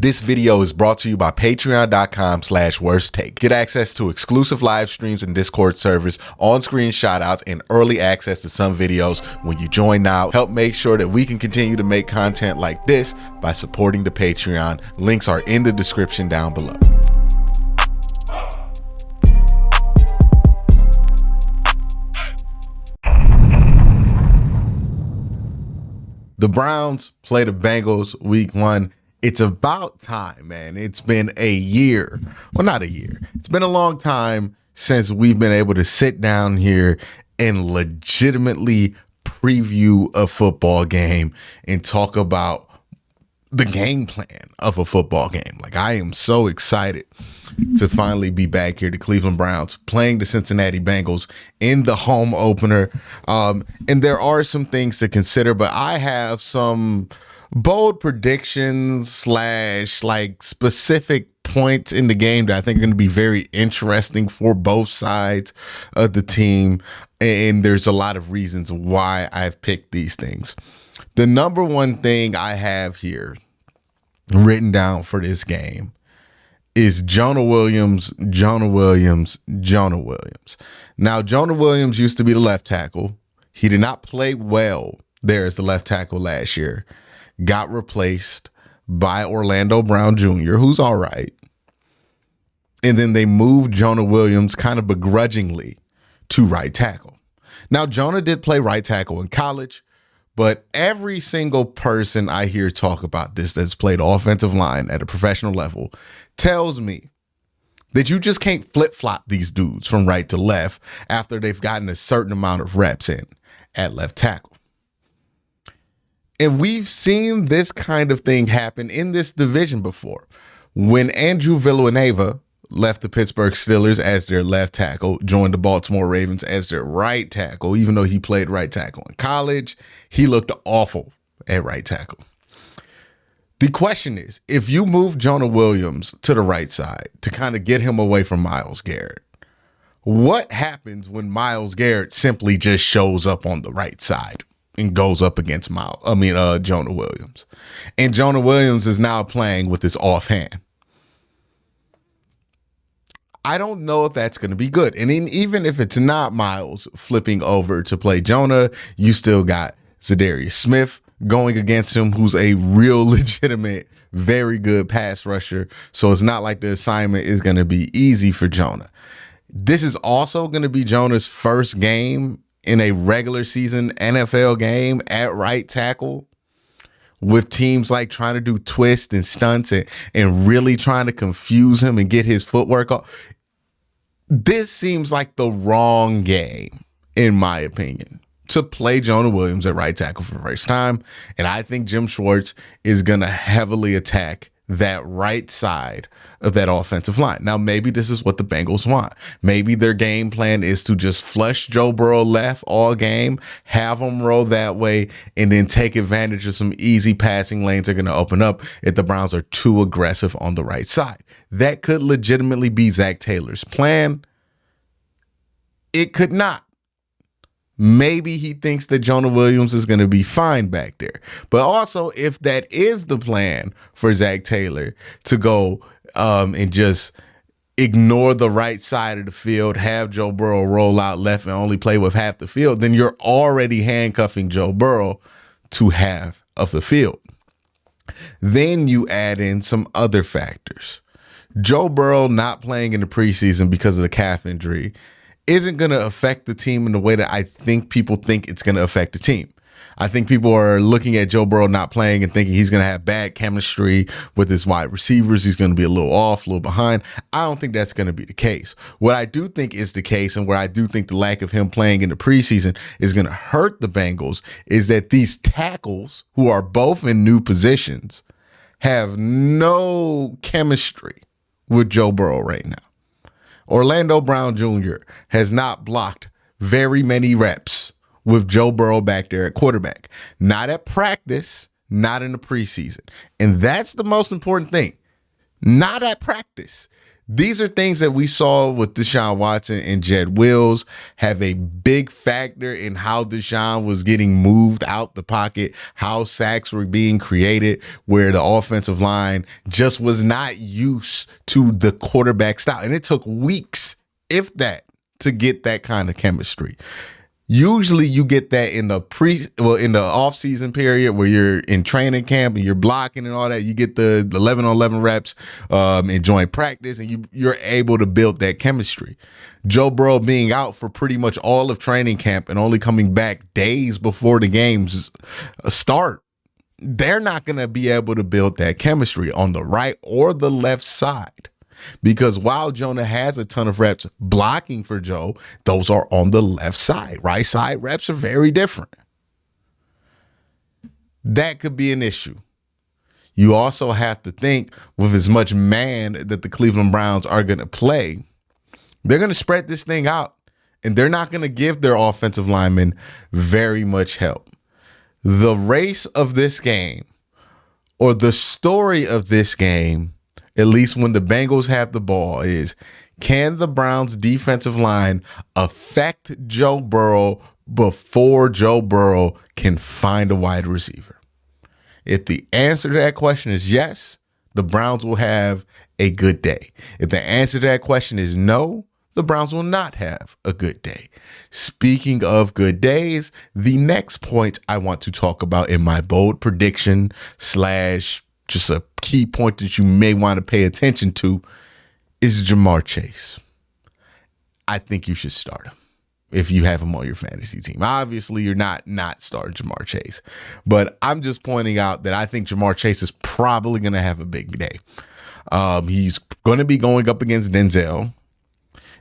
This video is brought to you by patreon.com/worsttake. Get access to exclusive live streams and Discord servers, on-screen shoutouts, and early access to some videos when you join now. Help make sure that we can continue to make content like this by supporting the Patreon. Links are in the description down below. The Browns play the Bengals week 1. It's about time, man. It's been a year. Well, not a year. It's been a long time since we've been able to sit down here and legitimately preview a football game and talk about the game plan of a football game. Like, I am so excited to finally be back here. The Cleveland Browns playing the Cincinnati Bengals in the home opener. And there are some things to consider, but I have some bold predictions / like specific points in the game that I think are going to be very interesting for both sides of the team. And there's a lot of reasons why I've picked these things. The number one thing I have here written down for this game is Jonah Williams, Jonah Williams, Jonah Williams. Now, Jonah Williams used to be the left tackle. He did not play well there as the left tackle last year. Got replaced by Orlando Brown Jr., who's all right. And then they moved Jonah Williams kind of begrudgingly to right tackle. Now, Jonah did play right tackle in college, but every single person I hear talk about this that's played offensive line at a professional level tells me that you just can't flip-flop these dudes from right to left after they've gotten a certain amount of reps in at left tackle. And we've seen this kind of thing happen in this division before. When Andrew Villanueva left the Pittsburgh Steelers as their left tackle, joined the Baltimore Ravens as their right tackle, even though he played right tackle in college, he looked awful at right tackle. The question is, if you move Jonah Williams to the right side to kind of get him away from Myles Garrett, what happens when Myles Garrett simply just shows up on the right side and goes up against Jonah Williams? And Jonah Williams is now playing with his offhand. I don't know if that's going to be good. And even if it's not Myles flipping over to play Jonah, you still got Zadarius Smith going against him, who's a real legitimate, very good pass rusher. So it's not like the assignment is going to be easy for Jonah. This is also going to be Jonah's first game in a regular season NFL game at right tackle, with teams like trying to do twists and stunts and really trying to confuse him and get his footwork off. This seems like the wrong game, in my opinion, to play Jonah Williams at right tackle for the first time. And I think Jim Schwartz is going to heavily attack that right side of that offensive line. Now, maybe this is what the Bengals want. Maybe their game plan is to just flush Joe Burrow left all game, have him roll that way, and then take advantage of some easy passing lanes that are going to open up if the Browns are too aggressive on the right side. That could legitimately be Zach Taylor's plan. It could not. Maybe he thinks that Jonah Williams is going to be fine back there. But also, if that is the plan for Zach Taylor to go and just ignore the right side of the field, have Joe Burrow roll out left and only play with half the field, then you're already handcuffing Joe Burrow to half of the field. Then you add in some other factors. Joe Burrow not playing in the preseason because of the calf injury isn't going to affect the team in the way that I think people think it's going to affect the team. I think people are looking at Joe Burrow not playing and thinking he's going to have bad chemistry with his wide receivers. He's going to be a little off, a little behind. I don't think that's going to be the case. What I do think is the case, and where I do think the lack of him playing in the preseason is going to hurt the Bengals, is that these tackles, who are both in new positions, have no chemistry with Joe Burrow right now. Orlando Brown Jr. has not blocked very many reps with Joe Burrow back there at quarterback. Not at practice, not in the preseason. And that's the most important thing. Not at practice. These are things that we saw with Deshaun Watson and Jed Wills have a big factor in how Deshaun was getting moved out the pocket, how sacks were being created, where the offensive line just was not used to the quarterback style. And it took weeks, if that, to get that kind of chemistry. Usually you get that in the off-season period where you're in training camp and you're blocking and all that. You get the 11 on 11 reps in joint practice, and you're able to build that chemistry. Joe Burrow being out for pretty much all of training camp and only coming back days before the games start, they're not going to be able to build that chemistry on the right or the left side. Because while Jonah has a ton of reps blocking for Joe, those are on the left side. Right side reps are very different. That could be an issue. You also have to think, with as much man that the Cleveland Browns are going to play, they're going to spread this thing out, and they're not going to give their offensive linemen very much help. The race of this game, or the story of this game, at least when the Bengals have the ball, is, can the Browns defensive line affect Joe Burrow before Joe Burrow can find a wide receiver? If the answer to that question is yes, the Browns will have a good day. If the answer to that question is no, the Browns will not have a good day. Speaking of good days, the next point I want to talk about in my bold prediction / just a key point that you may want to pay attention to is Ja'Marr Chase. I think you should start him if you have him on your fantasy team. Obviously, you're not starting Ja'Marr Chase, but I'm just pointing out that I think Ja'Marr Chase is probably going to have a big day. He's going to be going up against Denzel.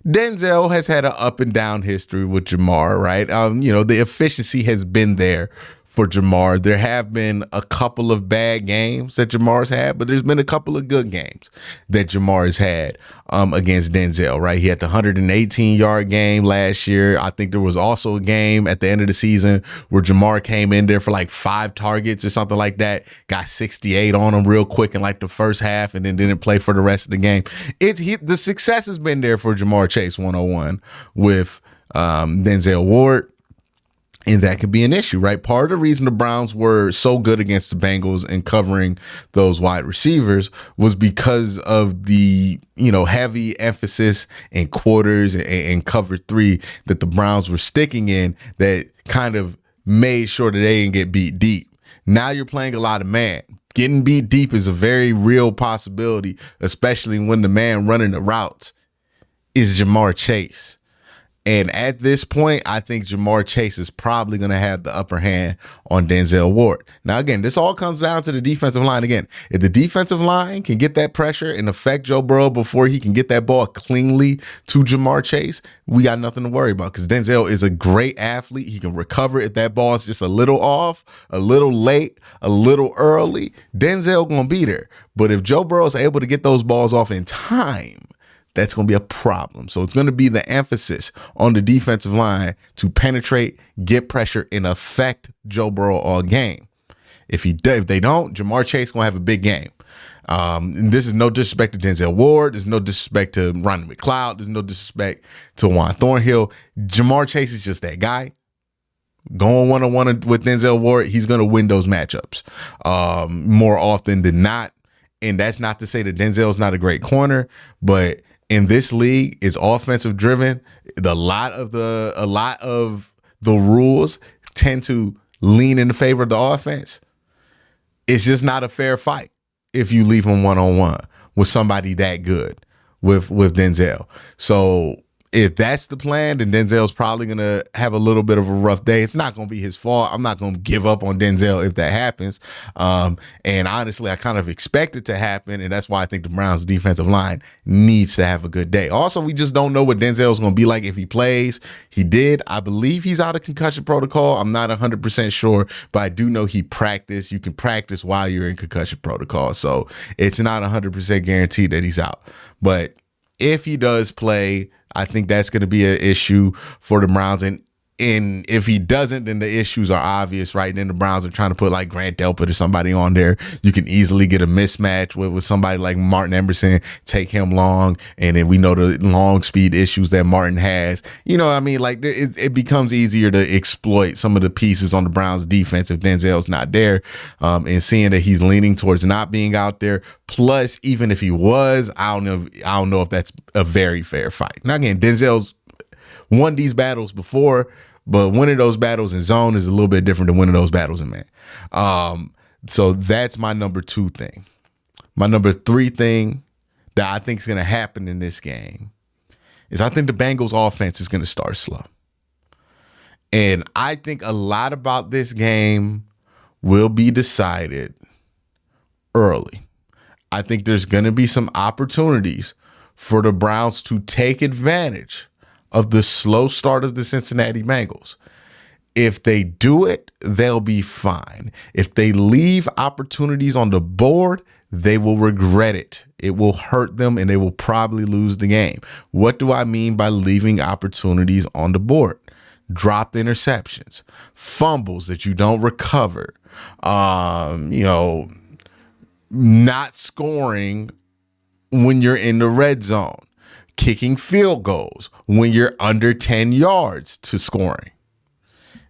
Denzel has had an up and down history with Ja'Marr, right? The efficiency has been there for Ja'Marr. There have been a couple of bad games that Ja'Marr's had, but there's been a couple of good games that Ja'Marr's had against Denzel, right? He had the 118-yard game last year. I think there was also a game at the end of the season where Ja'Marr came in there for like 5 targets or something like that, got 68 on him real quick in like the first half, and then didn't play for the rest of the game. The success has been there for Ja'Marr Chase 101 with Denzel Ward. And that could be an issue, right? Part of the reason the Browns were so good against the Bengals and covering those wide receivers was because of the, heavy emphasis in quarters and cover 3 that the Browns were sticking in that kind of made sure that they didn't get beat deep. Now you're playing a lot of man. Getting beat deep is a very real possibility, especially when the man running the routes is Ja'Marr Chase. And at this point, I think Ja'Marr Chase is probably going to have the upper hand on Denzel Ward. Now, again, this all comes down to the defensive line. Again, if the defensive line can get that pressure and affect Joe Burrow before he can get that ball cleanly to Ja'Marr Chase, we got nothing to worry about, because Denzel is a great athlete. He can recover if that ball is just a little off, a little late, a little early. Denzel going to be there. But if Joe Burrow is able to get those balls off in time, that's going to be a problem. So it's going to be the emphasis on the defensive line to penetrate, get pressure, and affect Joe Burrow all game. If they don't, Ja'Marr Chase going to have a big game. And this is no disrespect to Denzel Ward. There's no disrespect to Ronnie McLeod. There's no disrespect to Juan Thornhill. Ja'Marr Chase is just that guy. Going one-on-one with Denzel Ward, he's going to win those matchups more often than not. And that's not to say that Denzel's not a great corner, but in this league, it's offensive driven. A lot of the rules tend to lean in the favor of the offense. It's just not a fair fight if you leave him one-on-one with somebody that good with Denzel. So if that's the plan, then Denzel's probably going to have a little bit of a rough day. It's not going to be his fault. I'm not going to give up on Denzel if that happens. And honestly, I kind of expect it to happen. And that's why I think the Browns defensive line needs to have a good day. Also, we just don't know what Denzel's going to be like if he plays. I believe he's out of concussion protocol. I'm not 100% sure, but I do know he practiced. You can practice while you're in concussion protocol. So it's not 100% guaranteed that he's out. But if he does play, I think that's going to be an issue for the Browns. And And if he doesn't, then the issues are obvious, right? And then the Browns are trying to put like Grant Delpit or somebody on there. You can easily get a mismatch with somebody like Martin Emerson, take him long. And then we know the long speed issues that Martin has. You know what I mean? Like it becomes easier to exploit some of the pieces on the Browns defense if Denzel's not there. And seeing that he's leaning towards not being out there. Plus, even if he was, I don't know if that's a very fair fight. Now, again, Denzel's won these battles before, but winning those battles in zone is a little bit different than winning those battles in man. So that's my number 2 thing. My number 3 thing that I think is going to happen in this game is I think the Bengals offense is going to start slow. And I think a lot about this game will be decided early. I think there's going to be some opportunities for the Browns to take advantage of the slow start of the Cincinnati Bengals. If they do it, they'll be fine. If they leave opportunities on the board, they will regret it. It will hurt them and they will probably lose the game. What do I mean by leaving opportunities on the board? Dropped interceptions, fumbles that you don't recover, not scoring when you're in the red zone, kicking field goals when you're under 10 yards to scoring.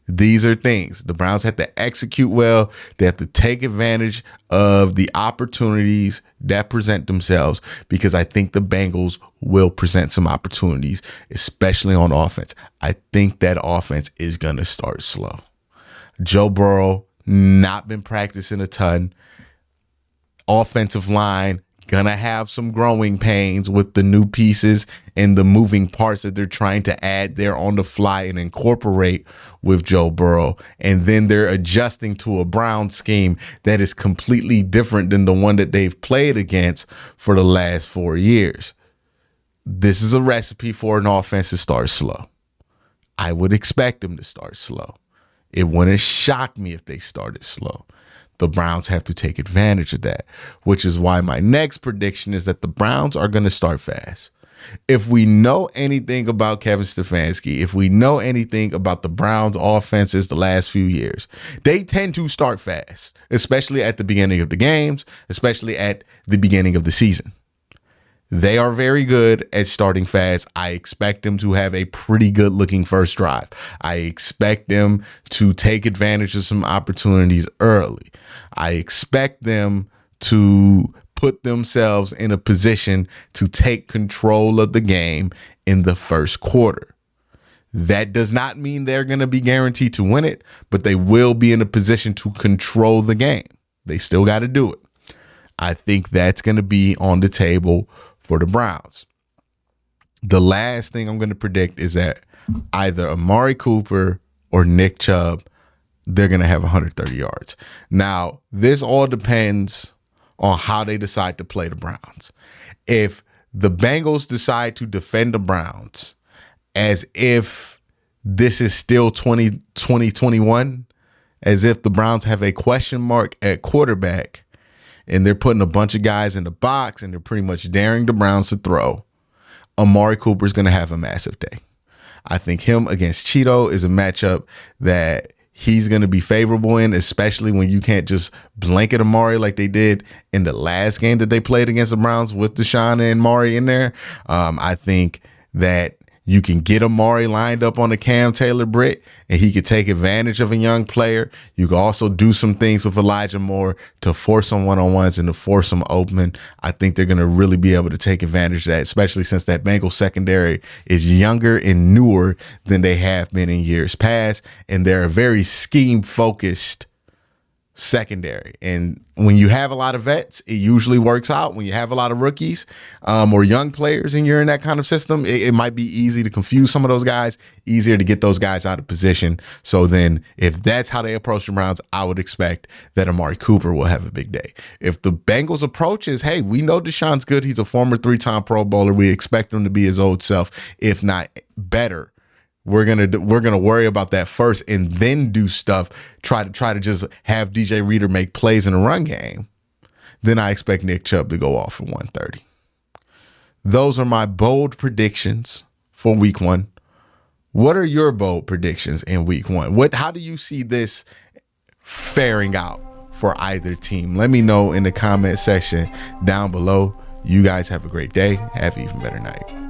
These are things the Browns have to execute well. They have to take advantage of the opportunities that present themselves, because I think the Bengals will present some opportunities, especially on offense. I think that offense is going to start slow. Joe Burrow, not been practicing a ton. Offensive line, gonna have some growing pains with the new pieces and the moving parts that they're trying to add there on the fly and incorporate with Joe Burrow. And then they're adjusting to a Brown scheme that is completely different than the one that they've played against for the last 4 years. This is a recipe for an offense to start slow. I would expect them to start slow. It wouldn't shock me if they started slow. The Browns have to take advantage of that, which is why my next prediction is that the Browns are going to start fast. If we know anything about Kevin Stefanski, if we know anything about the Browns offenses the last few years, they tend to start fast, especially at the beginning of the games, especially at the beginning of the season. They are very good at starting fast. I expect them to have a pretty good looking first drive. I expect them to take advantage of some opportunities early. I expect them to put themselves in a position to take control of the game in the first quarter. That does not mean they're going to be guaranteed to win it, but they will be in a position to control the game. They still got to do it. I think that's going to be on the table for the Browns. The last thing I'm going to predict is that either Amari Cooper or Nick Chubb, they're going to have 130 yards. Now, this all depends on how they decide to play the Browns. If the Bengals decide to defend the Browns as if this is still 2021, as if the Browns have a question mark at quarterback, and they're putting a bunch of guys in the box and they're pretty much daring the Browns to throw, Amari Cooper is going to have a massive day. I think him against Cheeto is a matchup that he's going to be favorable in, especially when you can't just blanket Amari like they did in the last game that they played against the Browns with Deshaun and Amari in there. I think that you can get Amari lined up on the Cam Taylor Britt, and he could take advantage of a young player. You can also do some things with Elijah Moore to force some one-on-ones and to force them open. I think they're going to really be able to take advantage of that, especially since that Bengals secondary is younger and newer than they have been in years past, and they're a very scheme-focused secondary. And when you have a lot of vets, it usually works out. When you have a lot of rookies or young players and you're in that kind of system, it might be easy to confuse some of those guys, easier to get those guys out of position. So then if that's how they approach the Browns, I would expect that Amari Cooper will have a big day. If the Bengals approach is, hey, we know Deshaun's good. He's a former 3-time Pro Bowler. We expect him to be his old self, if not better. We're gonna worry about that first and then do stuff. Try to just have DJ Reader make plays in a run game. Then I expect Nick Chubb to go off for 130. Those are my bold predictions for Week 1. What are your bold predictions in week 1? How do you see this faring out for either team? Let me know in the comment section down below. You guys have a great day. Have an even better night.